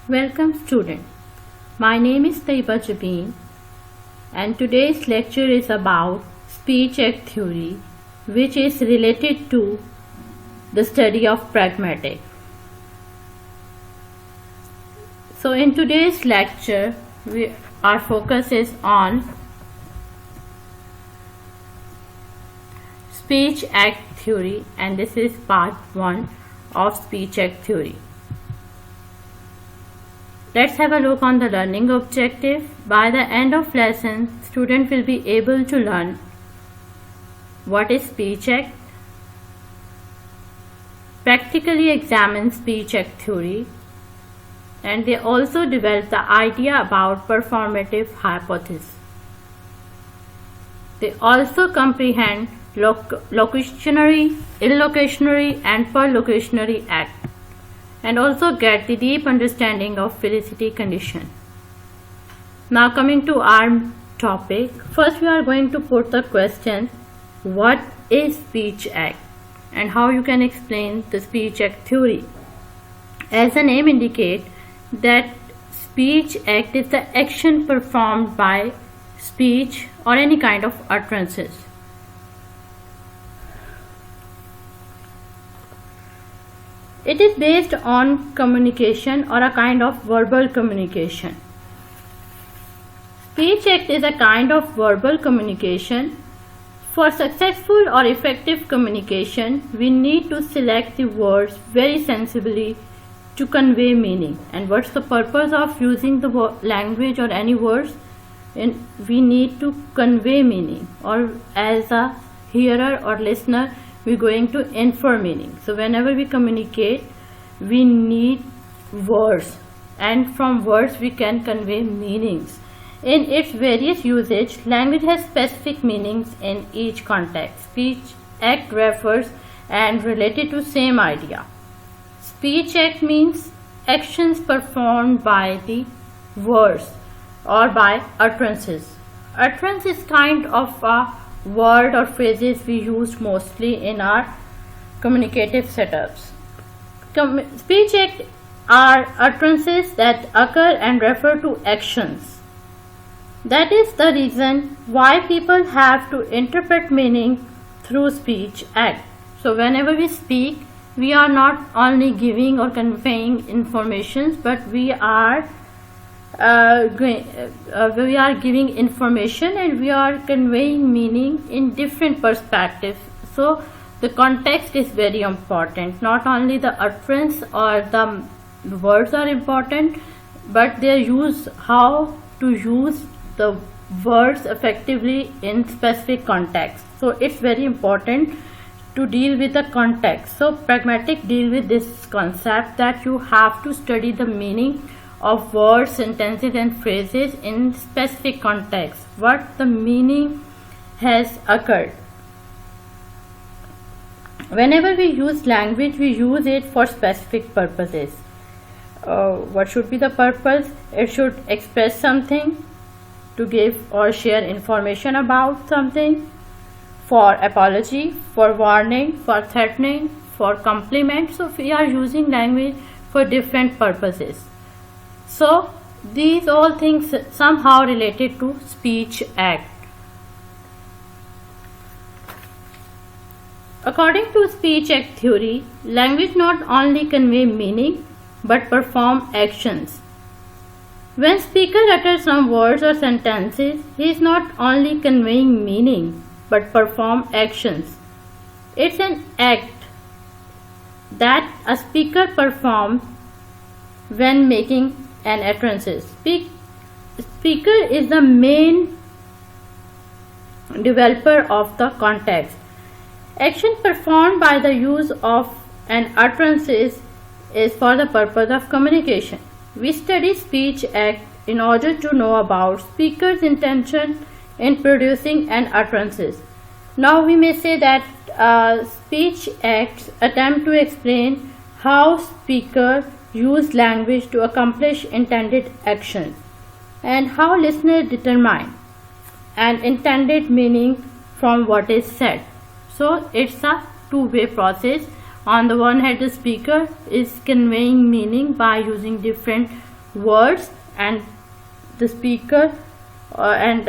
Welcome student. My name is Taiba Jabin and today's lecture is about speech act theory, which is related to the study of pragmatic. So in today's lecture our focus is on speech act theory, and this is part 1 of speech act theory. Let's have a look on the learning objective. By the end of lesson, student will be able to learn what is speech act, practically examine speech act theory, and they also develop the idea about performative hypothesis. They also comprehend locutionary, illocutionary and perlocutionary act, and also get the deep understanding of felicity condition. Now coming to our topic, first we are going to put the question, what is speech act and how you can explain the speech act theory. As the name indicates, that speech act is the action performed by speech or any kind of utterances. It is based on communication or a kind of verbal communication. Speech act is a kind of verbal communication. For successful or effective communication, we need to select the words very sensibly to convey meaning. And what's the purpose of using the language or any words? And we need to convey meaning, or as a hearer or listener, we're going to infer meaning. So whenever we communicate, we need words, and from words we can convey meanings. In its various usage, language has specific meanings in each context. Speech act refers and related to same idea. Speech act means actions performed by the words or by utterances. Utterance is kind of a word or phrases we use mostly in our communicative setups. Speech act are utterances that occur and refer to actions. That is the reason why people have to interpret meaning through speech act. So whenever we speak, we are not only giving or conveying information, but we are giving information and we are conveying meaning in different perspectives. So the context is very important. Not only the utterance or the words are important, but their use, how to use the words effectively in specific context. So it's very important to deal with the context. So pragmatic deal with this concept that you have to study the meaning of words, sentences and phrases in specific context, what the meaning has occurred. Whenever we use language, we use it for specific purposes. What should be the purpose? It should express something, to give or share information about something, for apology, for warning, for threatening, for compliment. So we are using language for different purposes. So these all things somehow related to speech act. According to speech act theory, language not only convey meaning but perform actions. When speaker utters some words or sentences, he is not only conveying meaning but perform actions. It's an act that a speaker performs when making an utterances. Speaker is the main developer of the context. Action performed by the use of an utterances is for the purpose of communication. We study speech act in order to know about speaker's intention in producing an utterances. Now we may say that speech acts attempt to explain how speaker use language to accomplish intended actions, and how listeners determine an intended meaning from what is said. So it's a two-way process. On the one hand, the speaker is conveying meaning by using different words, and the speaker and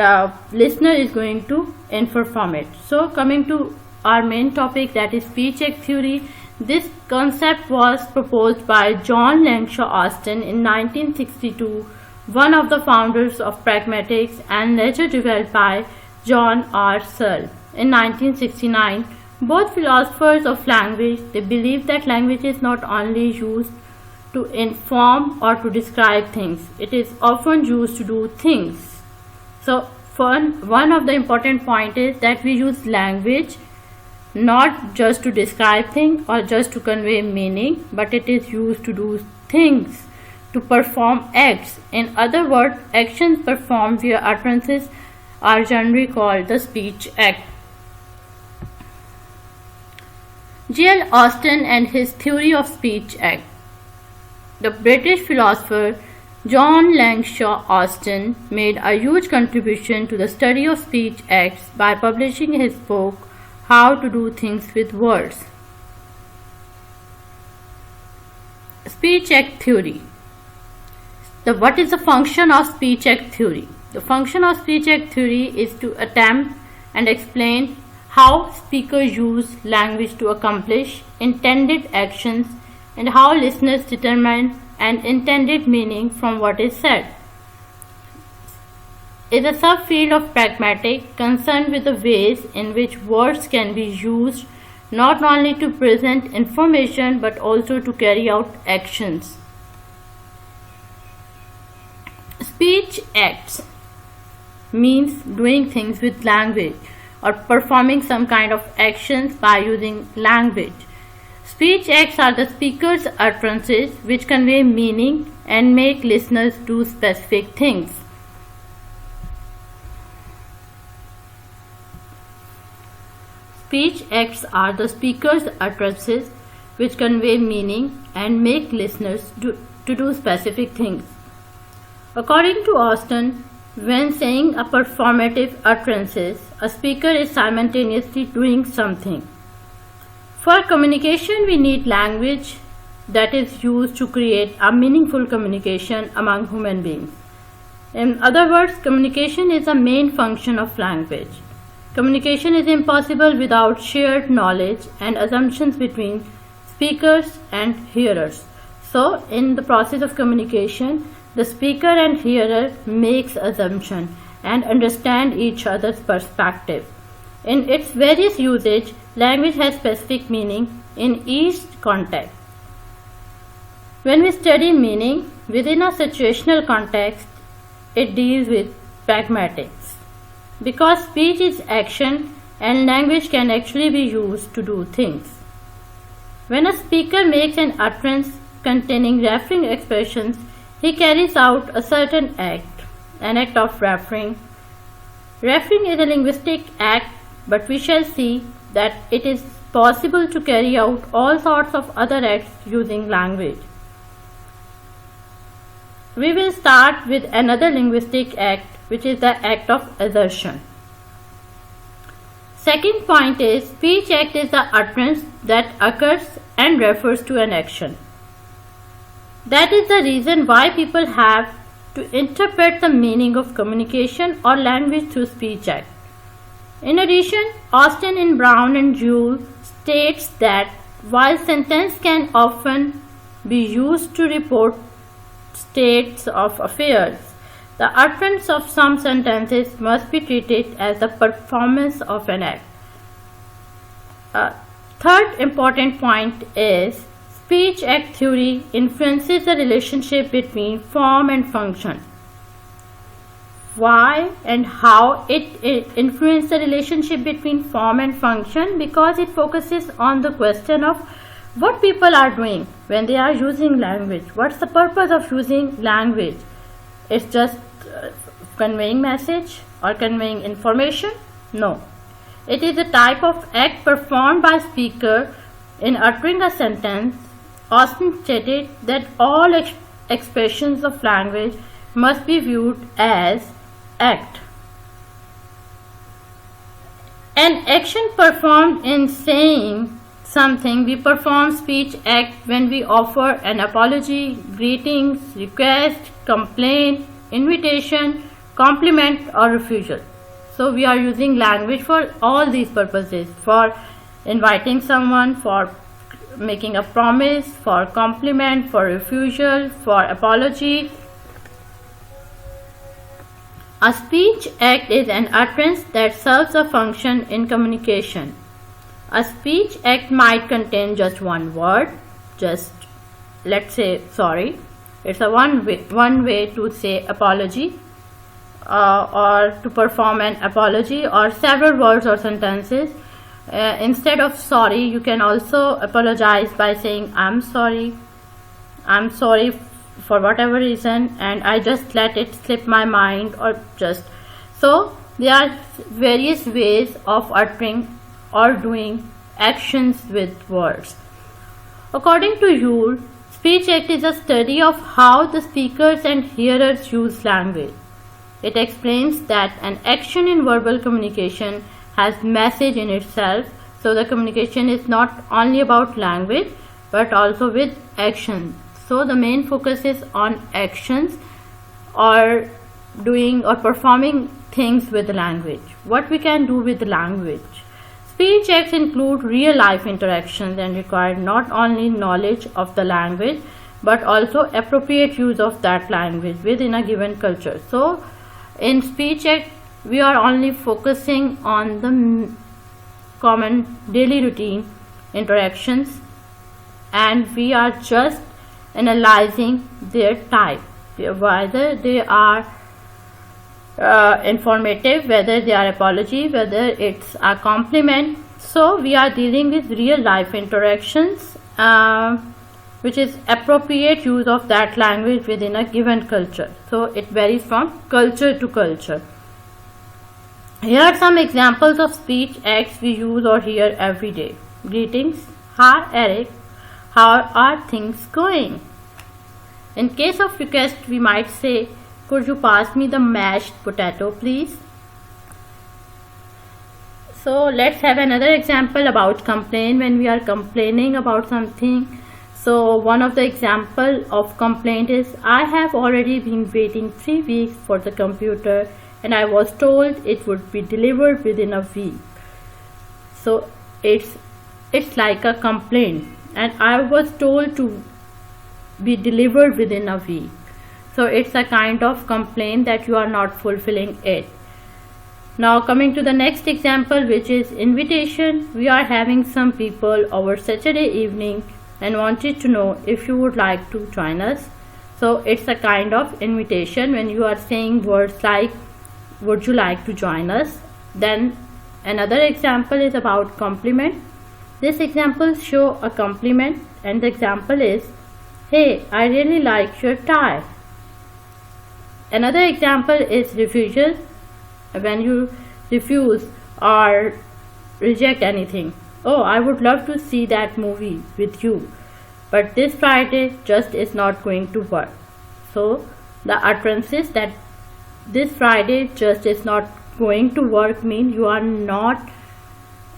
listener is going to infer from it. So coming to our main topic, that is speech act theory. This concept was proposed by John Langshaw Austin in 1962, one of the founders of pragmatics, and later developed by John R. Searle in 1969. Both philosophers of language, they believe that language is not only used to inform or to describe things, it is often used to do things. So one of the important point is that we use language not just to describe things or just to convey meaning, but it is used to do things, to perform acts. In other words, actions performed via utterances are generally called the speech act. J.L. Austin and his theory of speech act. The British philosopher John Langshaw Austin made a huge contribution to the study of speech acts by publishing his book How to Do Things with Words. Speech act theory. What is the function of speech act theory? The function of speech act theory is to attempt and explain how speakers use language to accomplish intended actions and how listeners determine an intended meaning from what is said. It is a subfield of pragmatics concerned with the ways in which words can be used not only to present information but also to carry out actions. Speech acts means doing things with language or performing some kind of actions by using language. Speech acts are the speaker's utterances which convey meaning and make listeners do specific things. Speech acts are the speaker's utterances which convey meaning and make listeners to do specific things. According to Austin, when saying a performative utterances, a speaker is simultaneously doing something. For communication, we need language that is used to create a meaningful communication among human beings. In other words, communication is a main function of language. Communication is impossible without shared knowledge and assumptions between speakers and hearers. So, in the process of communication, the speaker and hearer makes assumption and understand each other's perspective. In its various usage, language has specific meaning in each context. When we study meaning within a situational context, it deals with pragmatics. Because speech is action and language can actually be used to do things. When a speaker makes an utterance containing referring expressions, he carries out a certain act, an act of referring. Referring is a linguistic act, but we shall see that it is possible to carry out all sorts of other acts using language. We will start with another linguistic act, which is the act of assertion. Second point is, speech act is the utterance that occurs and refers to an action. That is the reason why people have to interpret the meaning of communication or language through speech act. In addition, Austin in Brown and Joule states that while sentence can often be used to report states of affairs, the utterance of some sentences must be treated as the performance of an act. Third important point is, speech act theory influences the relationship between form and function. Why and how it influences the relationship between form and function? Because it focuses on the question of what people are doing when they are using language. What's the purpose of using language? It's just conveying message or conveying information? No. It is a type of act performed by speaker in uttering a sentence. Austin stated that all expressions of language must be viewed as act. An action performed in saying something, we perform speech act when we offer an apology, greetings, request, complaint, invitation, compliment or refusal. So we are using language for all these purposes, for inviting someone, for making a promise, for compliment, for refusal, for apology. A speech act is an utterance that serves a function in communication. A speech act might contain just one word, just let's say sorry. It's a one way to say apology, or to perform an apology, or several words or sentences. Instead of sorry, you can also apologize by saying I'm sorry for whatever reason, and I just let it slip my mind, or just so there are various ways of uttering or doing actions with words. According to Yule, speech act is a study of how the speakers and hearers use language. It explains that an action in verbal communication has message in itself, so the communication is not only about language but also with action. So the main focus is on actions, or doing or performing things with the language. What we can do with the language? Speech acts include real life interactions and require not only knowledge of the language but also appropriate use of that language within a given culture. So in speech act, we are only focusing on the common daily routine interactions, and we are just analyzing their type, whether they are informative, whether they are apology, whether it's a compliment. So we are dealing with real life interactions, which is appropriate use of that language within a given culture. So it varies from culture to culture. Here are some examples of speech acts we use or hear every day. Greetings. Hi Eric. How are things going? In case of request, we might say, could you pass me the mashed potato please? So let's have another example about complain. When we are complaining about something, so one of the example of complaint is, I have already been waiting 3 weeks for the computer and I was told it would be delivered within a week. So it's like a complaint, and I was told to be delivered within a week. So it's a kind of complaint that you are not fulfilling it. Now coming to the next example, which is invitation. We are having some people over Saturday evening and wanted to know if you would like to join us. So it's a kind of invitation when you are saying words like would you like to join us. Then another example is about compliment. This example show a compliment, and the example is, hey, I really like your tie. Another example is refusal, when you refuse or reject anything. Oh, I would love to see that movie with you, but this Friday just is not going to work. So the utterances that this Friday just is not going to work mean you are not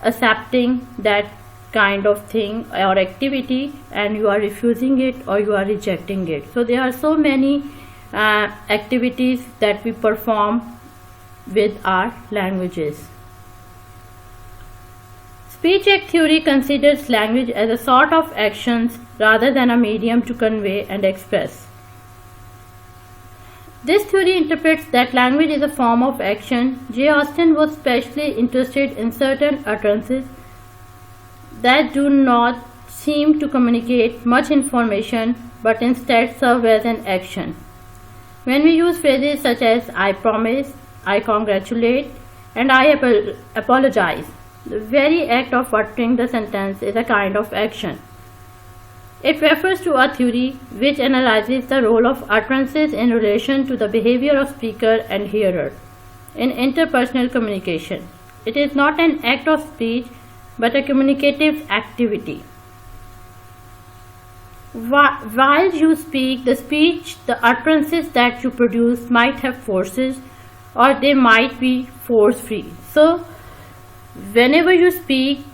accepting that kind of thing or activity, and you are refusing it or you are rejecting it. So there are so many activities that we perform with our languages. Speech act theory considers language as a sort of actions rather than a medium to convey and express. This theory interprets that language is a form of action. J. Austen was especially interested in certain utterances that do not seem to communicate much information but instead serve as an action. When we use phrases such as I promise, I congratulate, and I apologize, the very act of uttering the sentence is a kind of action. It refers to a theory which analyzes the role of utterances in relation to the behavior of speaker and hearer in interpersonal communication. It is not an act of speech but a communicative activity. While you speak, the utterances that you produce might have forces, or they might be force-free. So whenever you speak,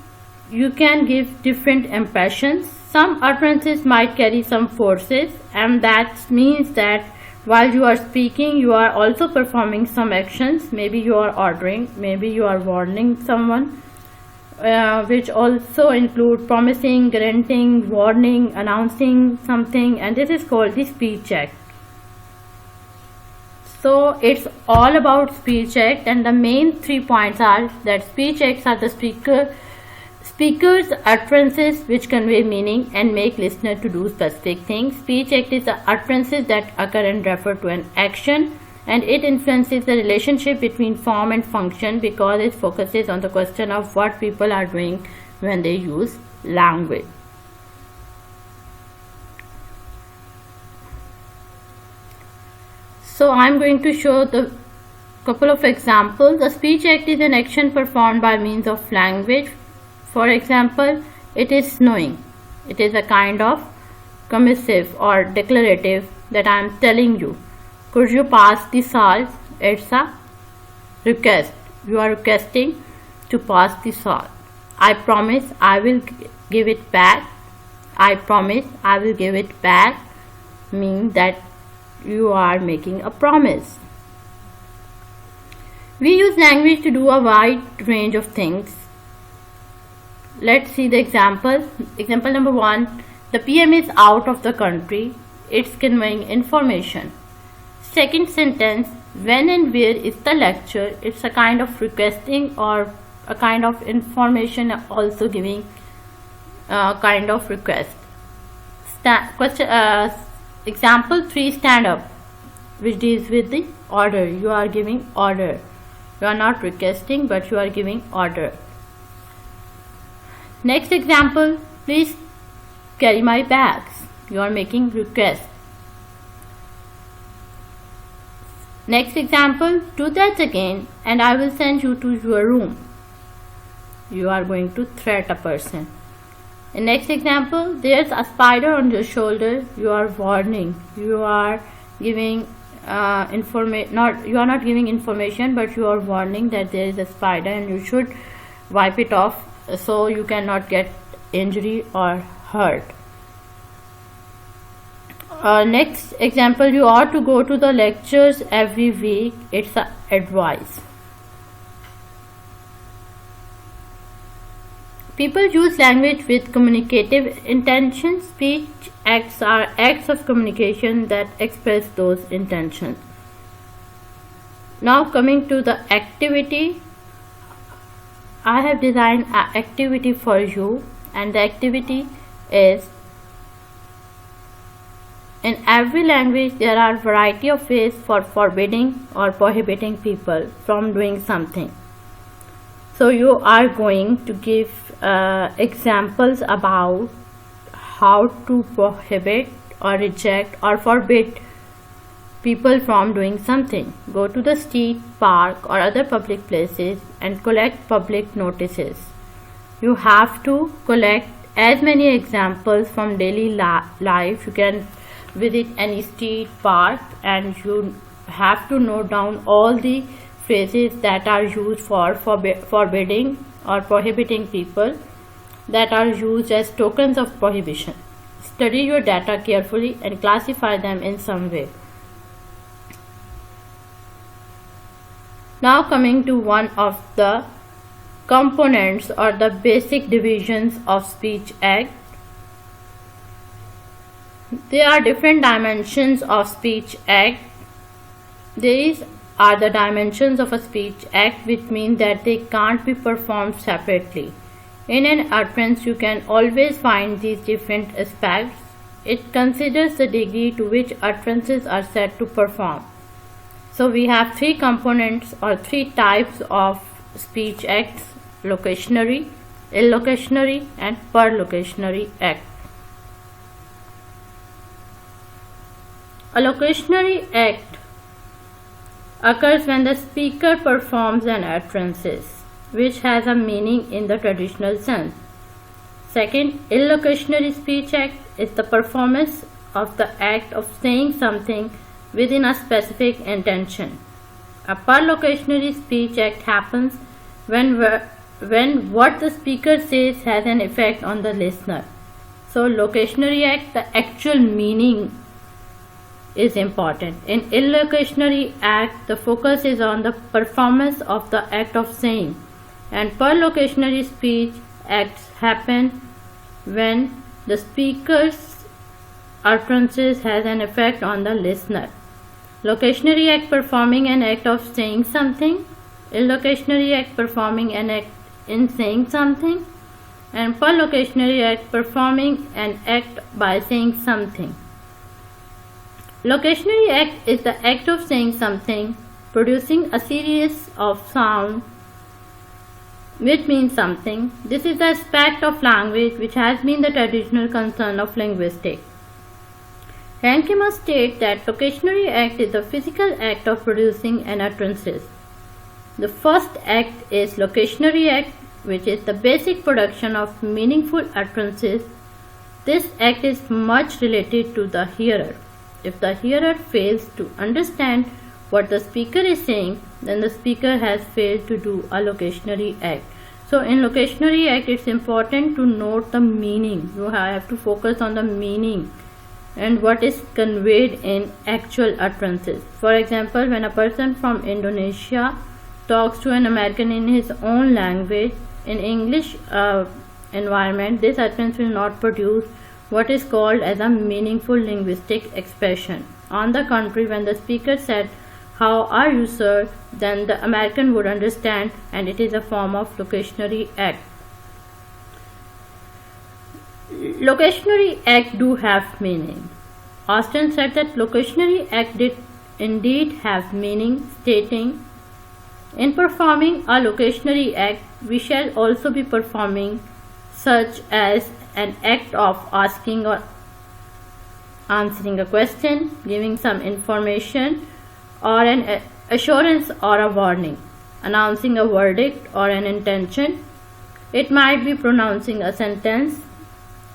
you can give different impressions. Some utterances might carry some forces, and that means that While you are speaking, you are also performing some actions. Maybe you are ordering, maybe you are warning someone, which also include promising, guaranteeing, warning, announcing something, and this is called the speech act. So it's all about speech act, and the main 3 points are that speech acts are the speaker's utterances which convey meaning and make listener to do specific things. Speech act is the utterances that occur and refer to an action, and it influences the relationship between form and function because it focuses on the question of what people are doing when they use language. So I'm going to show the couple of examples. A speech act is an action performed by means of language. For example, it is snowing. It is a kind of commissive or declarative that I am telling you. Could you pass the salt? It's a request. You are requesting to pass the salt. I promise I will give it back. I promise I will give it back means that you are making a promise. We use language to do a wide range of things. Let's see the example. Example number 1. The PM is out of the country. It's conveying information. Second sentence. When and where is the lecture? It's a kind of requesting or a kind of information, also giving a kind of request. Example 3. Stand up, which deals with the order. You are giving order. You are not requesting, but you are giving order. Next example, please carry my bags. You are making request. Next example, do that again and I will send you to your room. You are going to threat a person. In next example, there's a spider on your shoulder. You are warning. You are giving you are not giving information, but you are warning that there is a spider and you should wipe it off so you cannot get injury or hurt. Next example, you ought to go to the lectures every week. It's a advice. People use language with communicative intentions. Speech acts are acts of communication that express those intentions. Now coming to the activity, I have designed an activity for you, and the activity is, in every language there are variety of ways for forbidding or prohibiting people from doing something. So you are going to give examples about how to prohibit or reject or forbid people from doing something. Go to the street, park or other public places and collect public notices. You have to collect as many examples from daily life. You can visit any street, park, and you have to note down all the phrases that are used for forbidding or prohibiting people, that are used as tokens of prohibition. Study your data carefully and classify them in some way. Now coming to one of the components or the basic divisions of speech act. There are different dimensions of speech act. These are the dimensions of a speech act, which mean that they can't be performed separately. In an utterance, you can always find these different aspects. It considers the degree to which utterances are said to perform. So we have 3 components or 3 types of speech acts: locutionary, illocutionary and perlocutionary act. A locutionary act occurs when the speaker performs an utterance which has a meaning in the traditional sense. Second, illocutionary speech act is the performance of the act of saying something within a specific intention. A perlocutionary speech act happens when what the speaker says has an effect on the listener. So locutionary act, the actual meaning is important. In illocutionary act, the focus is on the performance of the act of saying, and perlocutionary speech acts happen when the speaker's utterances has an effect on the listener. Locutionary act performing an act of saying something, illocutionary act performing an act in saying something, and perlocutionary act performing an act by saying something. Locutionary act is the act of saying something, producing a series of sound which means something. This is the aspect of language which has been the traditional concern of linguistics. Ranke must state that locutionary act is the physical act of producing an utterances. The first act is locutionary act, which is the basic production of meaningful utterances. This act is much related to the hearer. If the hearer fails to understand what the speaker is saying, then the speaker has failed to do a locutionary act. So in locutionary act, it's important to note the meaning. You have to focus on the meaning and what is conveyed in actual utterances. For example, when a person from Indonesia talks to an American in his own language, in English environment, this utterance will not produce what is called as a meaningful linguistic expression. On the contrary, when the speaker said, "How are you, sir?" then the American would understand, and it is a form of locutionary act. Locutionary act do have meaning. Austin said that locutionary act did indeed have meaning, stating, "In performing a locutionary act, we shall also be performing such as an act of asking or answering a question, giving some information, or an assurance or a warning, announcing a verdict or an intention. It might be pronouncing a sentence,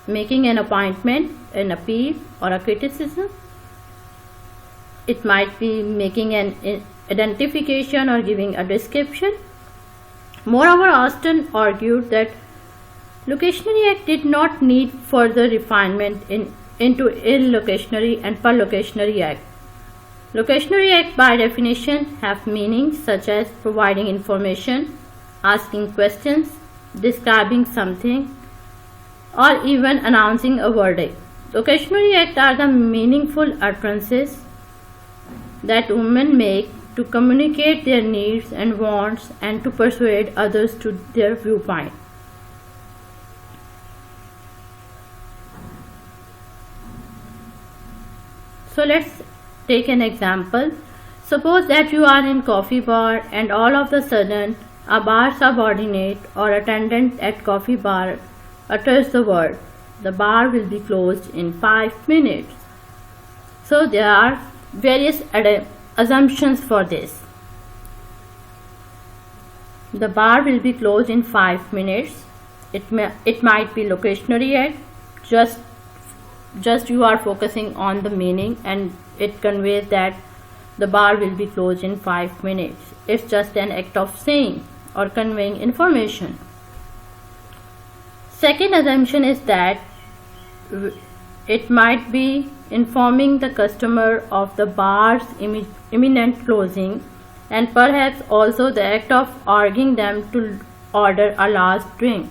making an appointment, an appeal, or a criticism. It might be making an identification or giving a description." Moreover, Austin argued that locutionary act did not need further refinement into illocutionary and perlocutionary act. Locutionary act by definition have meanings such as providing information, asking questions, describing something, or even announcing a verdict. Locutionary act are the meaningful utterances that women make to communicate their needs and wants and to persuade others to their viewpoint. So let's take an example. Suppose that you are in coffee bar and all of a sudden a bar subordinate or attendant at coffee bar utters the word, "The bar will be closed in 5 minutes." So there are various assumptions for this. The bar will be closed in 5 minutes. It might be locutionary act. Just you are focusing on the meaning and it conveys that the bar will be closed in 5 minutes. It's just an act of saying or conveying information. Second assumption is that it might be informing the customer of the bar's imminent closing, and perhaps also the act of urging them to order a last drink.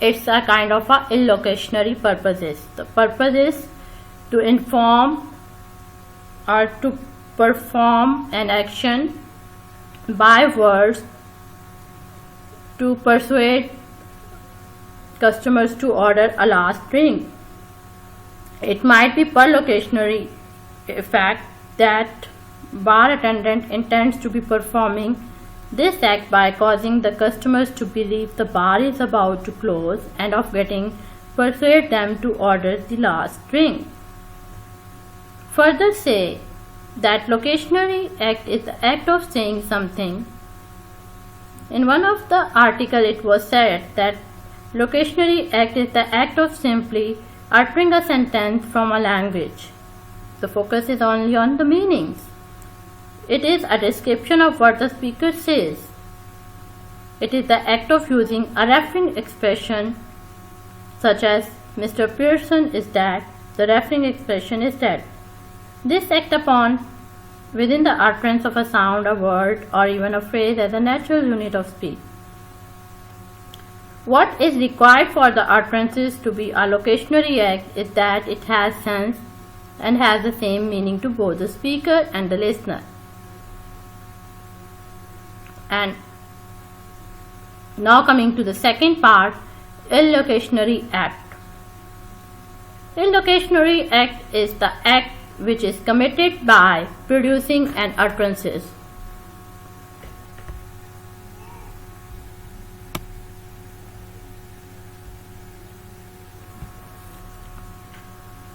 It's a kind of a illocutionary purposes. The purpose is to inform or to perform an action by words to persuade customers to order a last drink. It might be perlocutionary fact that bar attendant intends to be performing this act by causing the customers to believe the bar is about to close and of getting persuade them to order the last drink. Further say that locutionary act is the act of saying something. In one of the article it was said that locutionary act is the act of simply uttering a sentence from a language. The focus is only on the meanings. It is a description of what the speaker says. It is the act of using a referring expression such as "Mr. Pearson is dead." The referring expression is dead. This act upon within the utterance of a sound, a word, or even a phrase as a natural unit of speech. What is required for the utterances to be a locutionary act is that it has sense and has the same meaning to both the speaker and the listener. And now coming to the second part, illocutionary act. Illocutionary act is the act which is committed by producing an utterances.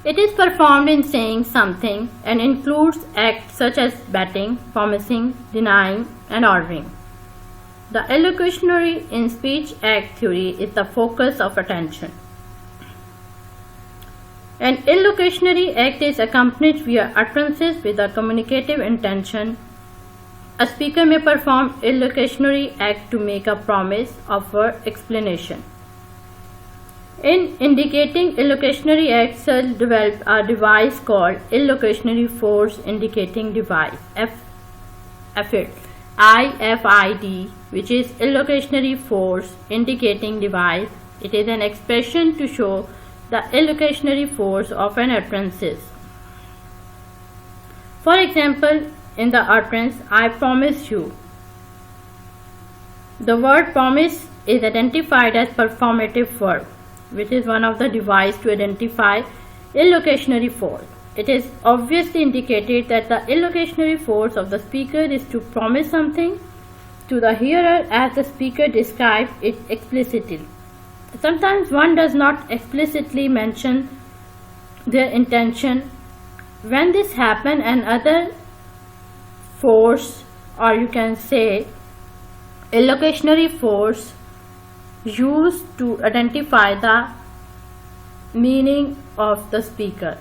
It is performed in saying something and includes acts such as betting, promising, denying, and ordering. The illocutionary in speech act theory is the focus of attention. An illocutionary act is accompanied via utterances with a communicative intention. A speaker may perform illocutionary act to make a promise, offer, explanation. In indicating illocutionary acts, Searle developed a device called illocutionary force indicating device IFID, which is illocutionary force indicating device. It is an expression to show the illocutionary force of an utterances. For example, in the utterance, I promise you, the word promise is identified as performative verb, which is one of the devices to identify illocutionary force. It is obviously indicated that the illocutionary force of the speaker is to promise something to the hearer as the speaker describes it explicitly. Sometimes one does not explicitly mention their intention. When this happens, another force, or you can say illocutionary force, used to identify the meaning of the speaker.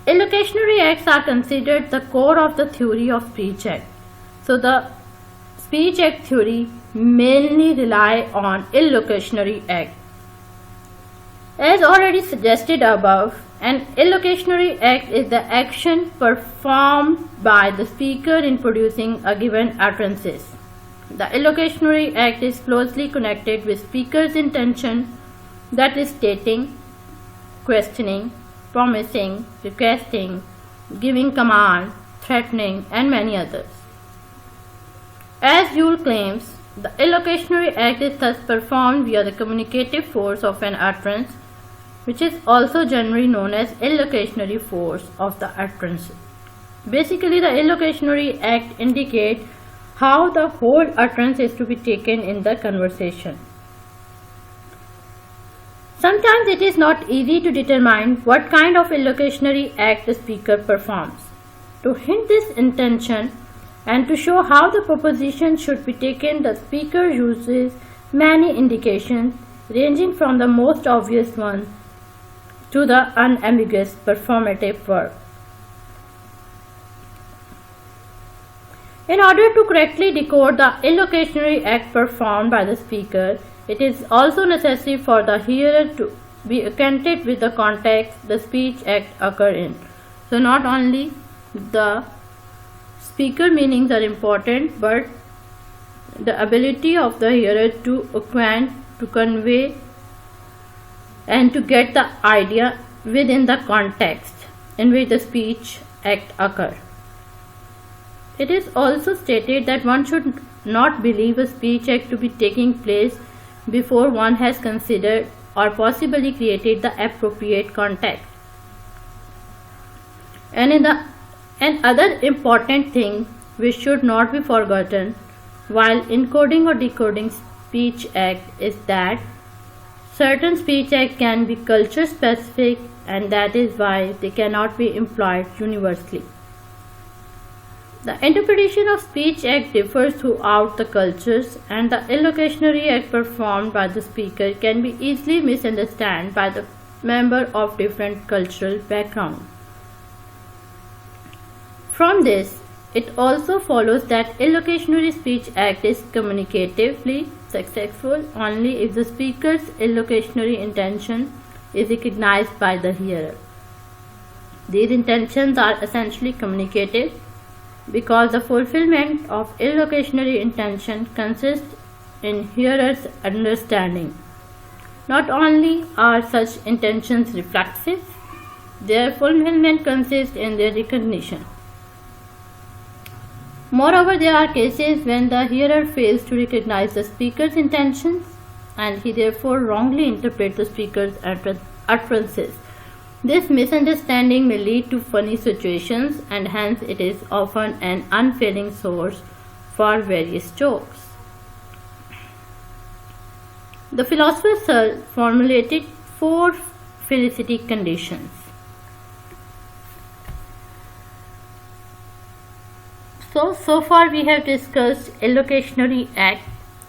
Illocutionary acts are considered the core of the theory of speech act. So the speech act theory mainly rely on illocutionary act. As already suggested above, an illocutionary act is the action performed by the speaker in producing a given utterances. The illocutionary act is closely connected with speaker's intention, that is stating, questioning, promising, requesting, giving command, threatening, and many others. As Joule claims, the illocutionary act is thus performed via the communicative force of an utterance, which is also generally known as illocutionary force of the utterance. Basically, the illocutionary act indicates how the whole utterance is to be taken in the conversation. Sometimes it is not easy to determine what kind of illocutionary act the speaker performs. To hint this intention and to show how the proposition should be taken, the speaker uses many indications ranging from the most obvious one to the unambiguous performative verb. In order to correctly decode the illocutionary act performed by the speaker, it is also necessary for the hearer to be acquainted with the context the speech act occurs in. So not only the speaker meanings are important, but the ability of the hearer to acquaint, to convey, and to get the idea within the context in which the speech act occurs. It is also stated that one should not believe a speech act to be taking place before one has considered or possibly created the appropriate context. And another important thing which should not be forgotten while encoding or decoding speech act is that certain speech acts can be culture specific, and that is why they cannot be employed universally. The interpretation of speech act differs throughout the cultures, and the illocutionary act performed by the speaker can be easily misunderstood by the member of different cultural background. From this, it also follows that illocutionary speech act is communicatively successful only if the speaker's illocutionary intention is recognized by the hearer. These intentions are essentially communicative because the fulfillment of illocutionary intention consists in hearer's understanding. Not only are such intentions reflexive, their fulfillment consists in their recognition. Moreover, there are cases when the hearer fails to recognize the speaker's intentions and he therefore wrongly interprets the speaker's utterances. This misunderstanding may lead to funny situations, and hence it is often an unfailing source for various jokes. The philosopher Searle formulated 4 felicity conditions. So far we have discussed illocutionary act.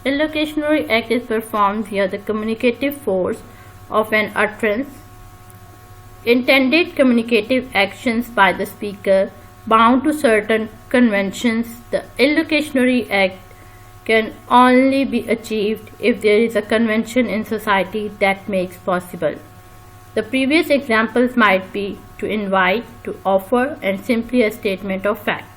Illocutionary act is performed via the communicative force of an utterance. Intended communicative actions by the speaker bound to certain conventions. The illocutionary act can only be achieved if there is a convention in society that makes possible. The previous examples might be to invite, to offer, and simply a statement of fact.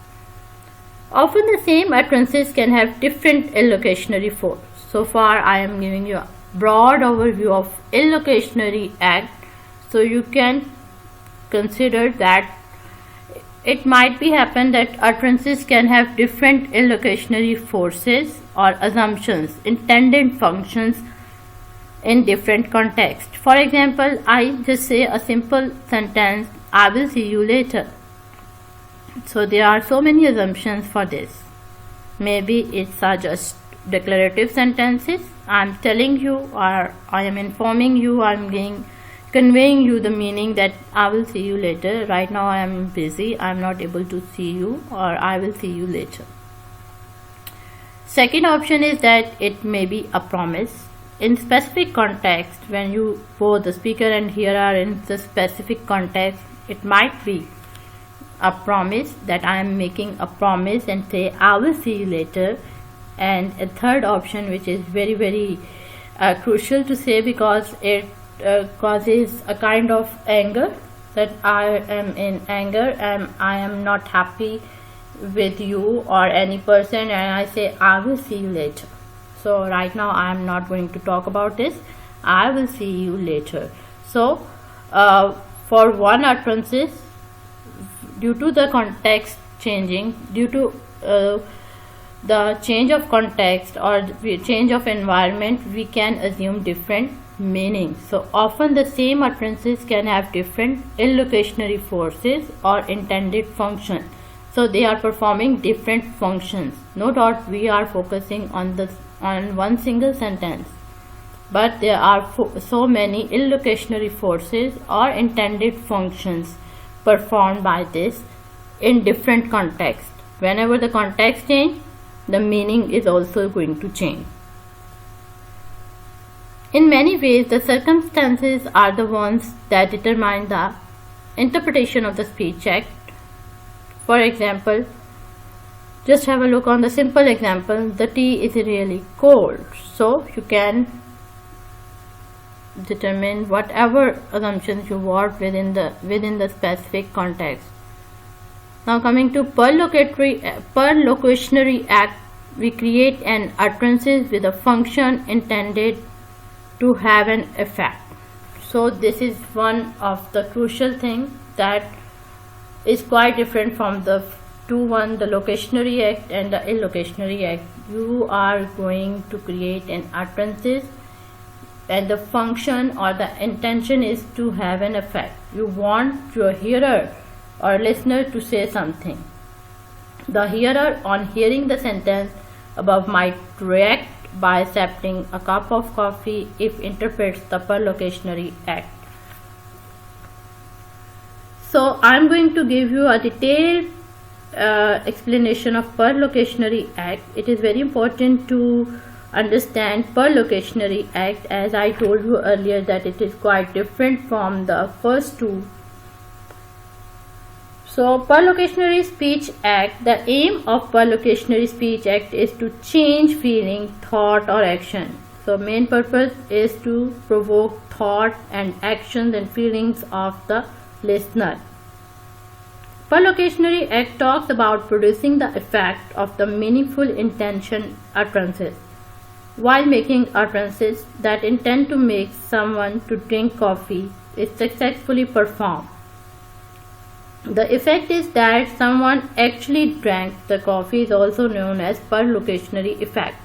Often the same utterances can have different illocutionary force. So far I am giving you a broad overview of illocutionary act, so you can consider that it might be happen that utterances can have different illocutionary forces or assumptions, intended functions in different contexts. For example, I just say a simple sentence, I will see you later. So there are so many assumptions for this. Maybe it's just declarative sentences. I am telling you, or I am informing you, I am conveying you the meaning that I will see you later. Right now I am busy, I am not able to see you, or I will see you later. Second option is that it may be a promise. In specific context, when you both the speaker and hearer are in the specific context, it might be a promise that I am making a promise and say I will see you later. And a third option, which is very crucial to say because it causes a kind of anger, that I am in anger and I am not happy with you or any person, and I say I will see you later. So right now I am not going to talk about this. I will see you later. So for one utterances, due to the context changing, due to the change of context or change of environment, we can assume different meanings. So often the same utterances can have different illocutionary forces or intended function. So they are performing different functions. No doubt we are focusing on one single sentence, but there are so many illocutionary forces or intended functions performed by this in different contexts. Whenever the context change, the meaning is also going to change. In many ways, the circumstances are the ones that determine the interpretation of the speech act. For example, just have a look on the simple example, the tea is really cold. So you can determine whatever assumptions you want within the specific context. Now coming to per locutionary act, we create an utterances with a function intended to have an effect. So this is one of the crucial things that is quite different from the the locutionary act and the illocutionary act. You are going to create an utterances and the function or the intention is to have an effect. You want your hearer or listener to say something. The hearer, on hearing the sentence above, might react by accepting a cup of coffee if interprets the per locutionary act. So I am going to give you a detailed explanation of per locutionary act. It is very important to understand per locutionary act, as I told you earlier that it is quite different from the first two. So per locutionary speech act, the aim of per locutionary speech act is to change feeling, thought or action. So main purpose is to provoke thought and actions and feelings of the listener. Perlocutionary act talks about producing the effect of the meaningful intention utterances while making utterances that intend to make someone to drink coffee is successfully performed. The effect is that someone actually drank the coffee is also known as perlocutionary effect.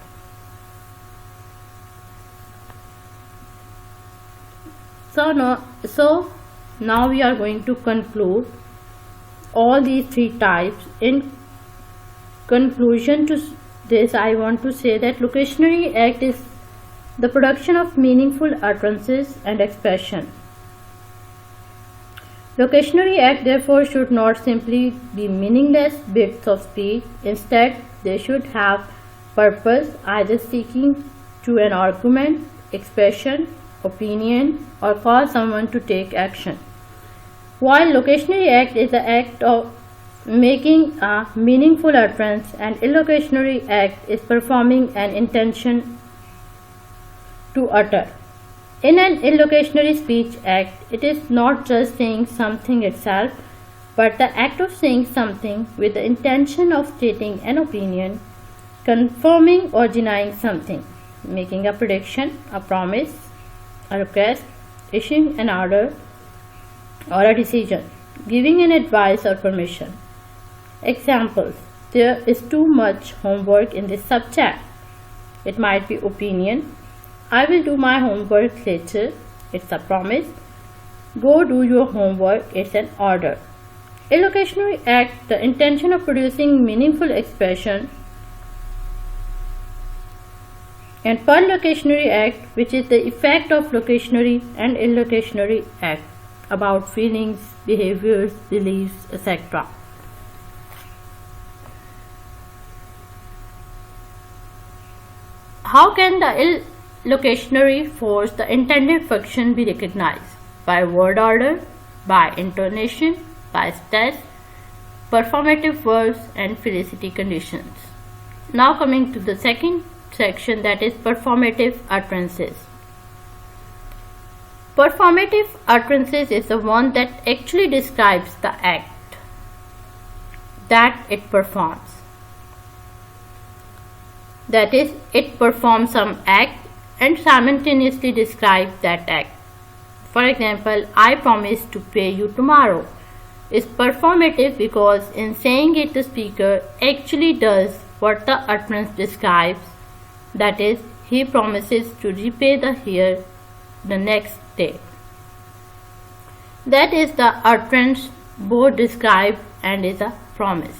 So now we are going to conclude all these three types. In conclusion to this, I want to say that locutionary act is the production of meaningful utterances and expression. Locutionary act therefore should not simply be meaningless bits of speech. Instead, they should have purpose, either seeking to an argument, expression, opinion, or cause someone to take action. While locutionary act is the act of making a meaningful utterance, and illocutionary act is performing an intention to utter. In an illocutionary speech act, it is not just saying something itself, but the act of saying something with the intention of stating an opinion, confirming or denying something, making a prediction, a promise, a request, issuing an order or a decision, giving an advice or permission. Examples: there is too much homework in this subject. It might be opinion. I will do my homework later. It's a promise. Go do your homework. It's an order. Illocutionary act, the intention of producing meaningful expression, and perlocutionary act, which is the effect of locutionary and illocutionary act about feelings, behaviors, beliefs, etc. How can the illocutionary force, the intended function, be recognized? By word order, by intonation, by stress, performative verbs, and felicity conditions. Now coming to the second section, that is performative utterances. Performative utterances is the one that actually describes the act that it performs. That is, it performs some act and simultaneously describes that act. For example, I promise to pay you tomorrow is performative because in saying it, the speaker actually does what the utterance describes. That is, he promises to repay the heir the next day. That is, the utterance both described and is a promise.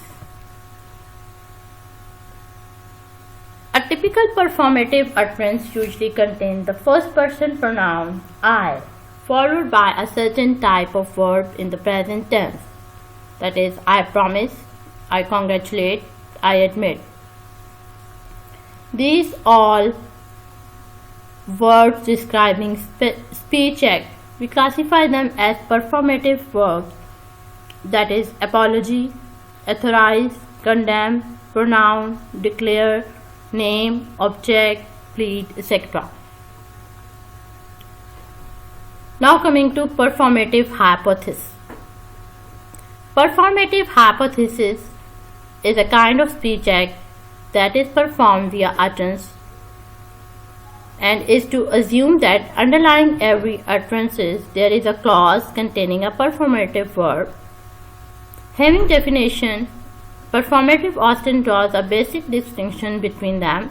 A typical performative utterance usually contains the first person pronoun I, followed by a certain type of verb in the present tense. That is, I promise, I congratulate, I admit. These all verbs describing speech act. We classify them as performative verbs, that is, apology, authorize, condemn, pronoun, declare, name, object, plead, etc. Now coming to performative hypothesis. Performative hypothesis is a kind of speech act that is performed via utterance and is to assume that underlying every utterance there is a clause containing a performative verb. Having definition, performative Austin draws a basic distinction between them.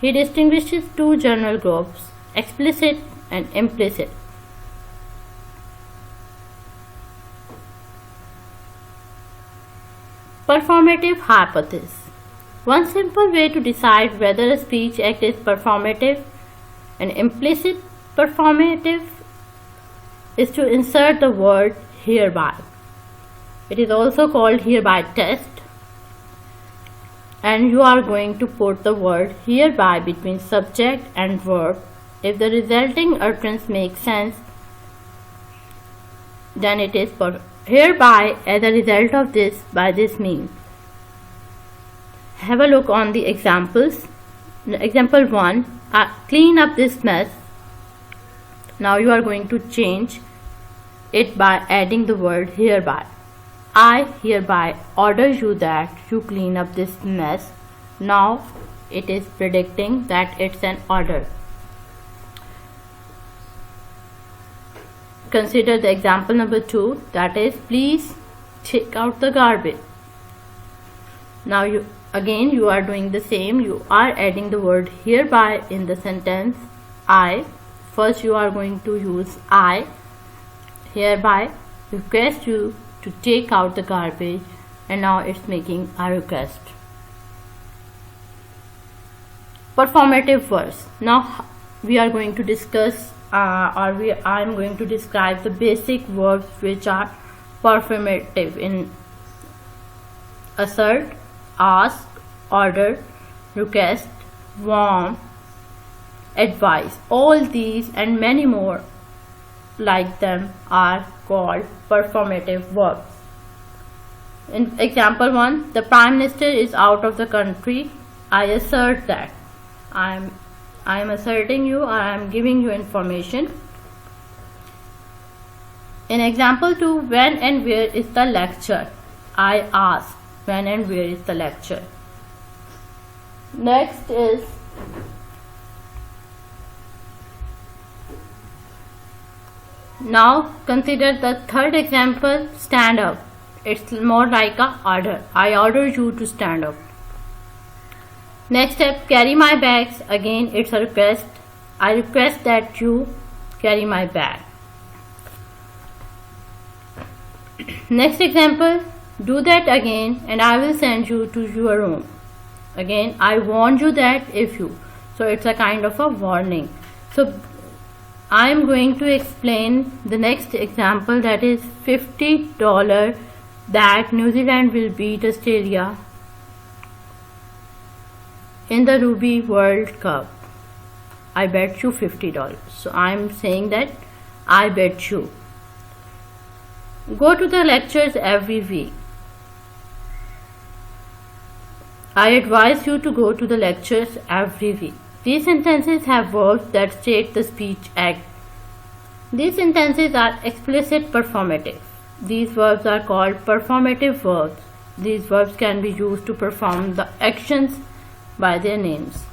He distinguishes two general groups, explicit and implicit. Performative hypothesis. One simple way to decide whether a speech act is performative and implicit performative is to insert the word hereby. It is also called hereby test, and you are going to put the word hereby between subject and verb. If the resulting utterance makes sense, then it is hereby as a result of this by this means. Have a look on the examples. Example 1. clean up this mess. Now you are going to change it by adding the word hereby. I hereby order you that you clean up this mess. Now it is predicting that it's an order. Consider the example number 2, that is, please take out the garbage. Now you are doing the same. You are adding the word hereby in the sentence I. First you are going to use I. Hereby request you to take out the garbage, and now it's making a request. Performative verbs. Now we are going to discuss I am going to describe the basic verbs which are performative in assert, ask, order, request, warn, advise. All these and many more like them are called performative verbs. In example 1, the Prime Minister is out of the country. I assert that. I am asserting you, or I am giving you information. In example 2, when and where is the lecture? I ask, when and where is the lecture? Next is now consider the third example, stand up. It's more like a order. I order you to stand up. Next step, carry my bags. Again, it's a request. I request that you carry my bag. Next example, do that again and I will send you to your room. Again, I warn you that if you. So it's a kind of a warning. So I am going to explain the next example, that is $50 that New Zealand will beat Australia in the Rugby World Cup. I bet you $50. So I am saying that I bet you. Go to the lectures every week. I advise you to go to the lectures every week. These sentences have verbs that state the speech act. These sentences are explicit performative. These verbs are called performative verbs. These verbs can be used to perform the actions by their names.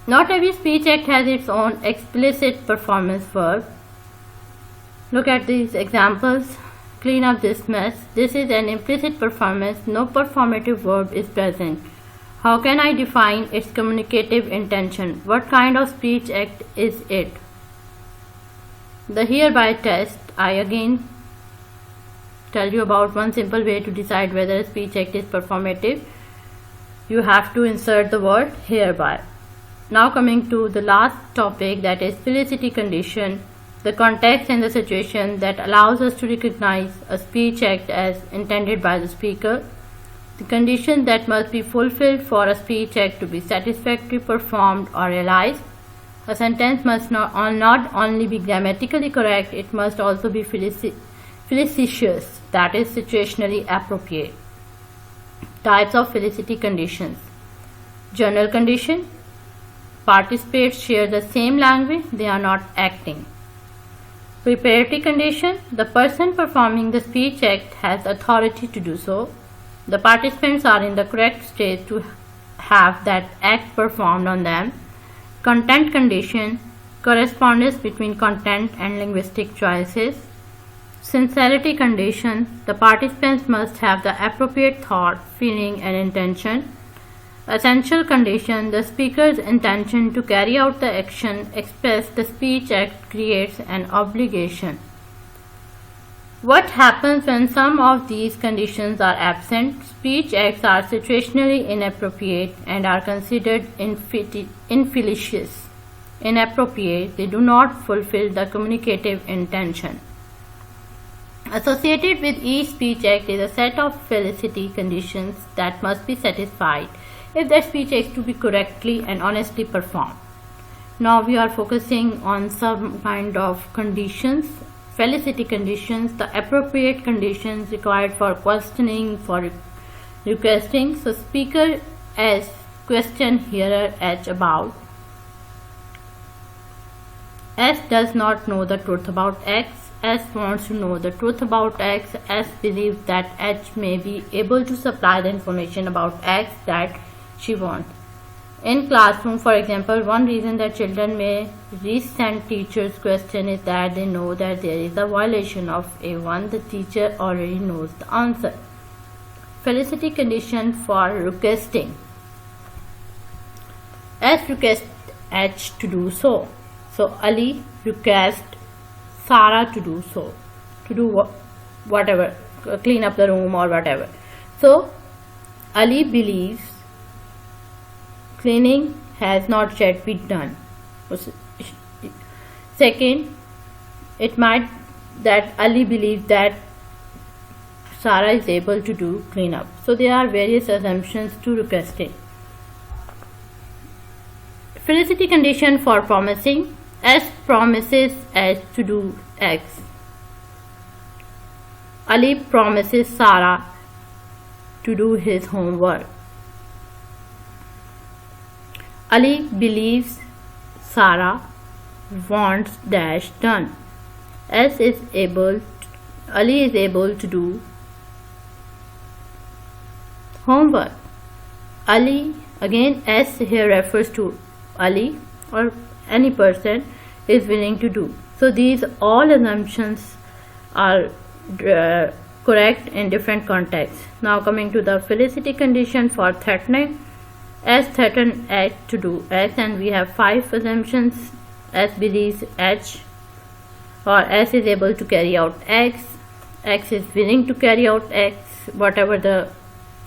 Not every speech act has its own explicit performance verb. Look at these examples. Clean up this mess. This is an implicit performance. No performative verb is present. How can I define its communicative intention? What kind of speech act is it? The hereby test. I again tell you about one simple way to decide whether a speech act is performative. You have to insert the word hereby. Now coming to the last topic, that is felicity condition, the context and the situation that allows us to recognize a speech act as intended by the speaker. The conditions that must be fulfilled for a speech act to be satisfactorily performed or realized. A sentence must not only be grammatically correct, it must also be felicitious, that is situationally appropriate. Types of felicity conditions. General condition. Participants share the same language, they are not acting. Preparatory condition. The person performing the speech act has authority to do so. The participants are in the correct state to have that act performed on them. Content condition. Correspondence between content and linguistic choices. Sincerity condition. The participants must have the appropriate thought, feeling and intention. Essential condition. The speaker's intention to carry out the action expressed the speech act creates an obligation. What happens when some of these conditions are absent? Speech acts are situationally inappropriate and are considered infelicious. Inappropriate, they do not fulfill the communicative intention. Associated with each speech act is a set of felicity conditions that must be satisfied if the speech act to be correctly and honestly performed. Now we are focusing on some kind of conditions. Felicity conditions, the appropriate conditions required for questioning, for requesting. So speaker as question here H about. S does not know the truth about X. S wants to know the truth about X. S believes that H may be able to supply the information about X that she wants. In classroom, for example, one reason that children may resend teacher's question is that they know that there is a violation of A1. The teacher already knows the answer. Felicity condition for requesting. S requests H to do so. So Ali requests Sarah to do so, to do whatever, clean up the room or whatever. So Ali believes cleaning has not yet been done. Second, it might that Ali believes that Sarah is able to do cleanup. So there are various assumptions to requesting. Felicity condition for promising. S promises H to do X. Ali promises Sarah to do his homework. Ali believes Sarah wants dash done. Ali is able to do homework. Ali, again S here refers to Ali or any person is willing to do. So these all assumptions are correct in different contexts. Now coming to the felicity condition for threatening. S threatens H to do X, and we have 5 assumptions. S believes H or S is able to carry out X. X is willing to carry out X, whatever the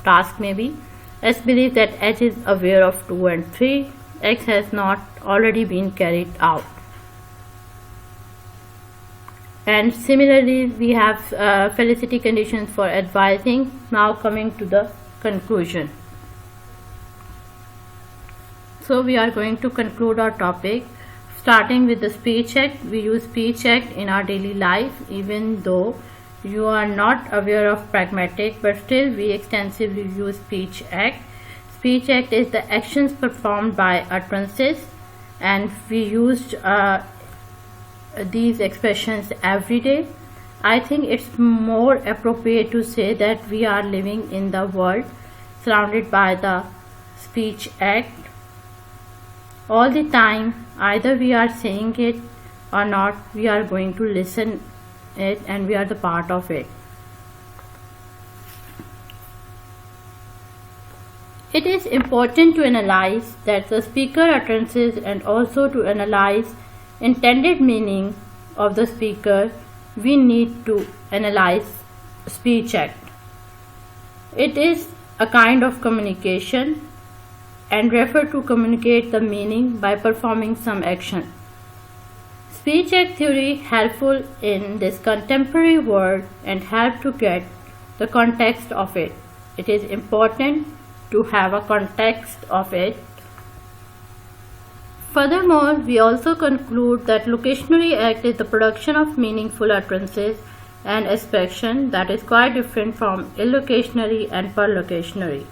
task may be. S believes that H is aware of 2 and 3. X has not already been carried out. And similarly, we have felicity conditions for advising. Now coming to the conclusion. So we are going to conclude our topic starting with the speech act. We use speech act in our daily life, even though you are not aware of pragmatic, but still we extensively use speech act. Speech act is the actions performed by utterances, and we used these expressions every day. I think it's more appropriate to say that we are living in the world surrounded by the speech act all the time. Either we are saying it or not, we are going to listen it, and we are the part of it. It is important to analyze that the speaker utterances and also to analyze intended meaning of the speaker. We need to analyze speech act. It is a kind of communication and refer to communicate the meaning by performing some action. Speech act theory helpful in this contemporary world and help to get the context of it. It is important to have a context of it. Furthermore, we also conclude that locutionary act is the production of meaningful utterances and expression that is quite different from illocutionary and perlocutionary.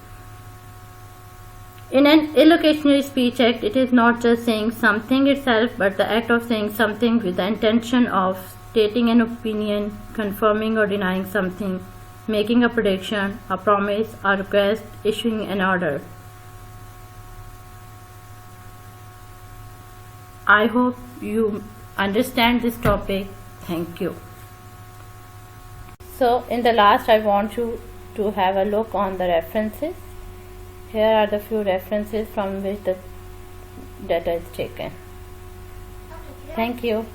In an illocutionary speech act, it is not just saying something itself, but the act of saying something with the intention of stating an opinion, confirming or denying something, making a prediction, a promise, a request, issuing an order. I hope you understand this topic. Thank you. So in the last, I want you to have a look on the references. Here are the few references from which the data is taken. Thank you.